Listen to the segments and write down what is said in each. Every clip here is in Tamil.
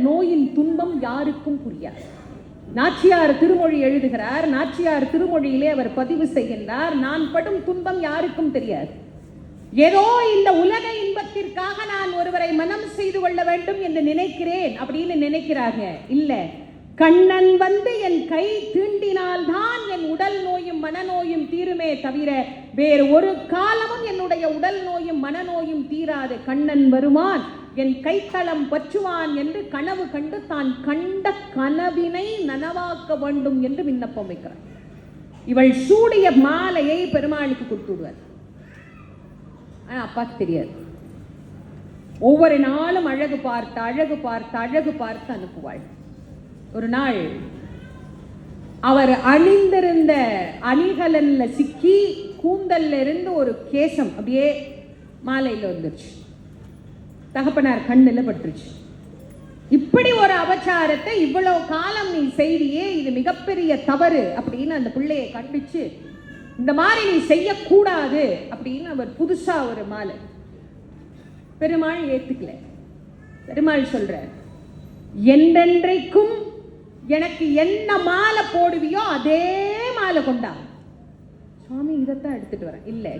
நோயின் துன்பம் யாருக்கும் புரியாது. நாச்சியார் திருமொழி எழுதுகிறார். நாச்சியார் திருமொழியிலே அவர் பதிவு செய்கின்றார், நான் படும் துன்பம் யாருக்கும் தெரியாது. ஏதோ இந்த உலக இன்பத்திற்காக நான் ஒருவரை மனம் செய்து கொள்ள வேண்டும் என்று நினைக்கிறேன் அப்படின்னு நினைக்கிறாங்க. இல்ல, கண்ணன் வந்து என் கை தீண்டினால்தான் என் உடல் நோயும் மனநோயும் தீருமே தவிர வேறு ஒரு காலமும் என்னுடைய உடல் நோயும் மனநோயும் தீராது. கண்ணன் வருவான், என் கைத்தளம் பற்றுவான் என்று கனவு கண்டு தான் கண்ட கனவினை நனவாக்க வேண்டும் என்று விண்ணப்பம் வைக்கிறார். இவள் சூடிய மாலையை பெருமாளுக்கு கொடுத்து விடுவார். ஆனா அப்பாக்கு தெரியாது. ஒவ்வொரு நாளும் அழகு பார்த்து அழகு பார்த்து அழகு பார்த்து அனுப்புவாள். ஒரு நாள் அவர் அணிந்திருந்த அணிகலன்ல சிக்கி கூந்தல்ல இருந்து ஒரு கேசம் அப்படியே மாலையில வந்துருச்சு. தகப்பனார் கண்ணில் பட்டுருச்சு. இப்படி ஒரு அபச்சாரத்தை இவ்வளவு காலம் நீ செய்தியே, இது மிகப்பெரிய தவறு அப்படின்னு அந்த பிள்ளையை கண்டிச்சு, இந்த மாதிரி நீ செய்யக்கூடாது அப்படின்னு அவர் புதுசா ஒரு மாலை. பெருமாள் ஏத்துக்கல. பெருமாள் சொல்ற, என்றென்றைக்கும் எனக்கு என்ன மாலை போடுவியோ அதே மாலை கொண்டா. சுவாமி இதைத்தான் எடுத்துட்டு வரேன். இல்லை,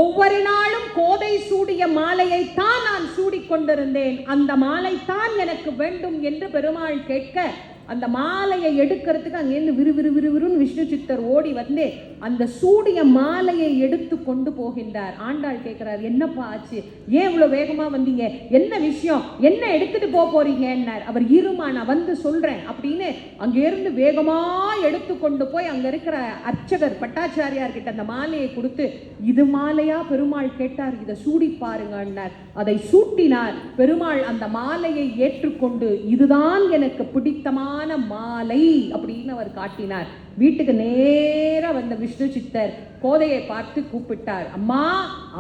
ஒவ்வொரு நாளும் கோதை சூடிய மாலையை தான் நான் சூடிக்கொண்டிருந்தேன், அந்த மாலை தான் எனக்கு வேண்டும் என்று பெருமாள் கேட்க, அந்த மாலையை எடுக்கிறதுக்கு அங்கேருந்து விறுவிறுன்னு விஷ்ணு சித்தர் ஓடி வந்து அந்த சூடிய மாலையை எடுத்து கொண்டு போகின்றார். ஆண்டாள் கேட்கிறார், என்னப்பா ஆச்சு, ஏன் இவ்வளவு வேகமா வந்தீங்க, என்ன விஷயம், என்ன எடுத்துட்டு போறீங்கன்னார். அவர் இருமா நான் வந்து சொல்றேன் அப்படின்னு அங்கிருந்து வேகமா எடுத்து கொண்டு போய் அங்க இருக்கிற அர்ச்சகர் பட்டாச்சாரியார் கிட்ட அந்த மாலையை கொடுத்து, இது மாலையா பெருமாள் கேட்டார், இதை சூடி பாருங்கன்னார். அதை சூட்டினார். பெருமாள் அந்த மாலையை ஏற்றுக்கொண்டு, இதுதான் எனக்கு பிடித்தமான மாலை அப்படின்னு அவர் காட்டினார். வீட்டுக்கு நேரா வந்த விஷ்ணு சித்தர் கோதையை பார்த்து கூப்பிட்டார், அம்மா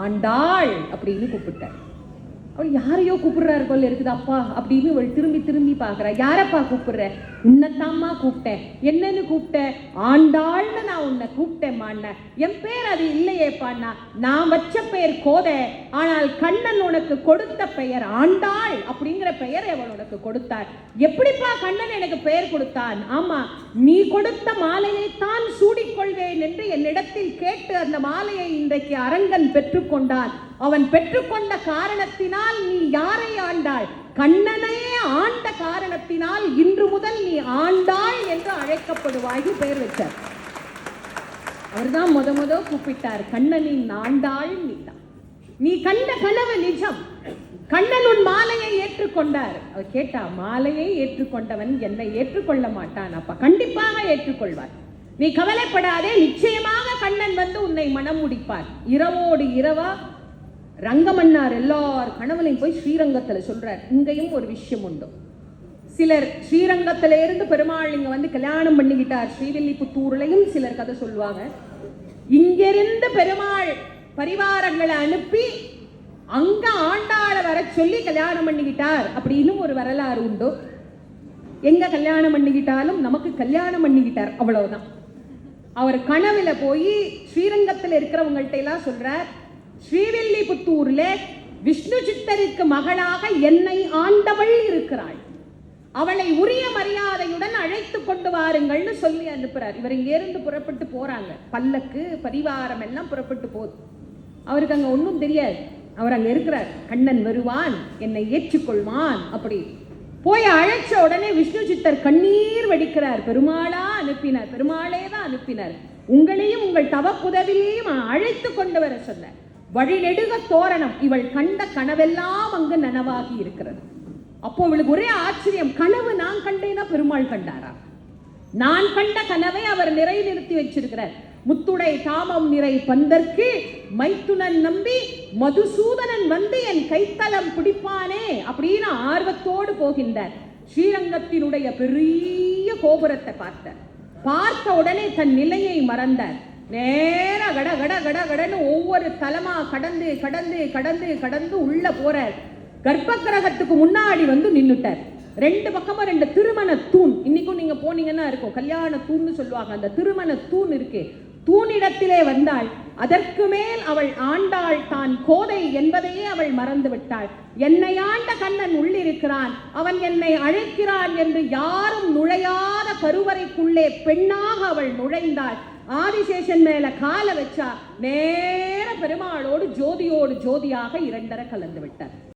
ஆண்டாள் அப்படின்னு கூப்பிட்டார். அவள் யாரையோ கூப்பிடுறாரு போல இருக்குது அப்பா அப்படின்னு அவள் திரும்பி திரும்பி பார்க்கிறா. யாரப்பா கூப்பிடுற? உன்னைத்தாம்மா கூப்பிட்டேன். என்னன்னு கூப்பிட்டேன்? ஆண்டாள்னு நான் உன்னை கூப்பிட்டேம்மாண்ண. என் பேர் அது இல்லையேப்பாண்ணா, நான் வச்ச பெயர் கோதை, ஆனால் கண்ணன் உனக்கு கொடுத்த பெயர் ஆண்டாள் அப்படிங்கிற பெயரை அவள் உனக்கு கொடுத்தார். எப்படிப்பா கண்ணன் எனக்கு பெயர் கொடுத்தான்? ஆமா, நீ கொடுத்த மாலையைத்தான் சூடிக்கொள்வேன் என்று என்னிடத்தில் கேட்டு அந்த மாலையை இன்றைக்கு அரங்கன் பெற்றுக்கொண்டான். அவன் பெற்றுக்கொண்ட காரணத்தினால் நீ யாரை ஆண்டாள்? கண்ணனை ஆண்ட காரணத்தினால் இன்று முதல் நீ ஆண்டாள் என்று அழைக்கப்படுவாய் பெயர் வச்சார். அவர்தான் முத கூப்பிட்டார், கண்ணனின் ஆண்டாள் நீதான். நீ கண்ட கனவு நிஜம். கண்ணன் உன் மாலையை ஏற்றுக்கொண்டார். அவர் கேட்டா, மாலையை ஏற்றுக்கொண்டவன் என்னை ஏற்றுக்கொள்ள மாட்டான், அப்ப கண்டிப்பாக ஏற்றுக்கொள்வார். நீ கவலைப்படாதே, நிச்சயமாக கண்ணன் வந்து உன்னை மனம் முடிப்பார். இரவோடு இரவா ரங்கமன்னார் எல்லார் கனவுலையும் போய் ஸ்ரீரங்கத்தில் சொல்றார். இங்கேயும் ஒரு விஷயம் உண்டு. சிலர் ஸ்ரீரங்கத்தில இருந்து பெருமாள் இங்க வந்து கல்யாணம் பண்ணிக்கிட்டார் ஸ்ரீவில்லிபுத்தூர்லையும் சிலர் கதை சொல்லுவாங்க. இங்கிருந்து பெருமாள் பரிவாரங்களை அனுப்பி அங்க ஆண்டாள வர சொல்லி கல்யாணம் பண்ணிக்கிட்டார் அப்படின்னு ஒரு வரலாறு உண்டு. எங்க கல்யாணம் பண்ணிக்கிட்டாலும் நமக்கு கல்யாணம் பண்ணிக்கிட்டார், அவ்வளவுதான். அவர் கனவுல போய் ஸ்ரீரங்கத்தில் இருக்கிறவங்கள்ட்ட எல்லாம் சொல்றார், ஸ்ரீவில்லிபுத்தூர்ல விஷ்ணு சித்தருக்கு மகளாக என்னை ஆண்டவள் இருக்கிறாள், அவளை உரிய மரியாதையுடன் அழைத்து கொண்டு வாருங்கள்னு சொல்லி அனுப்புறார். இவர் இங்க இருந்து புறப்பட்டு போறாங்க. பல்லக்கு பரிவாரம் எல்லாம் புறப்பட்டு போகுது. அவருக்கு அங்க ஒன்றும் தெரியாது. அவர் அங்க இருக்கிறார். கண்ணன் வருவான், என்னை ஏற்றுக்கொள்வான் அப்படி போய் அழைச்ச உடனே விஷ்ணு சித்தர் கண்ணீர் வடிக்கிறார். பெருமாளா அனுப்பினார், பெருமாளே தான் அனுப்பினார், உங்களையும் உங்கள் தவப்புதவியையும் அழைத்து கொண்டு வர சொன்னார். வழிநெடுக தோரணம். இவள் கண்ட கனவெல்லாம் அங்கு நனவாகி இருக்கிறது. அப்போ இவளுக்கு ஒரே ஆச்சரியம், கனவு நான் கண்டேனா பெருமாள் கண்டாரா? நான் கண்ட கனவை அவர் நிறைநிறுத்தி வச்சிருக்கிறார். முத்துடை தாமம் நிறை பந்தற்கு மைத்துனன் நம்பி மதுசூதனன் வந்து என் கைத்தலம் பிடிப்பானே அப்படின்னு ஆர்வத்தோடு போகின்றார். ஸ்ரீரங்கத்தினுடைய பெரிய கோபுரத்தை பார்த்த உடனே தன் நிலையை மறந்தார். நேர கட கட கட கடன்னு ஒவ்வொரு தலமா கடந்து கடந்து கடந்து கடந்து உள்ள போறார். கர்ப்ப கிரகத்துக்கு முன்னாடி வந்து நின்னுட்டார். ரெண்டு பக்கமா ரெண்டு திருமண தூண், இன்னைக்கும் நீங்க போனீங்கன்னா இருக்கும், கல்யாண தூண்னு சொல்லுவாங்க. அந்த திருமண தூண் இருக்கு. தூணிடத்திலே வந்தாள். அதற்கு மேல் அவள் ஆண்டாள் தான் கோதை என்பதையே அவள் மறந்து விட்டாள். என்னை ஆண்ட கண்ணன் உள்ளிருக்கிறான், அவன் என்னை அழைக்கிறான் என்று யாரும் நுழையாத கருவறைக்குள்ளே பெண்ணாக அவள் நுழைந்தாள். ஆதிசேஷன் மேல கால வச்சா, நேர பெருமாளோடு ஜோதியோடு ஜோதியாக இரண்டர கலந்து விட்டார்.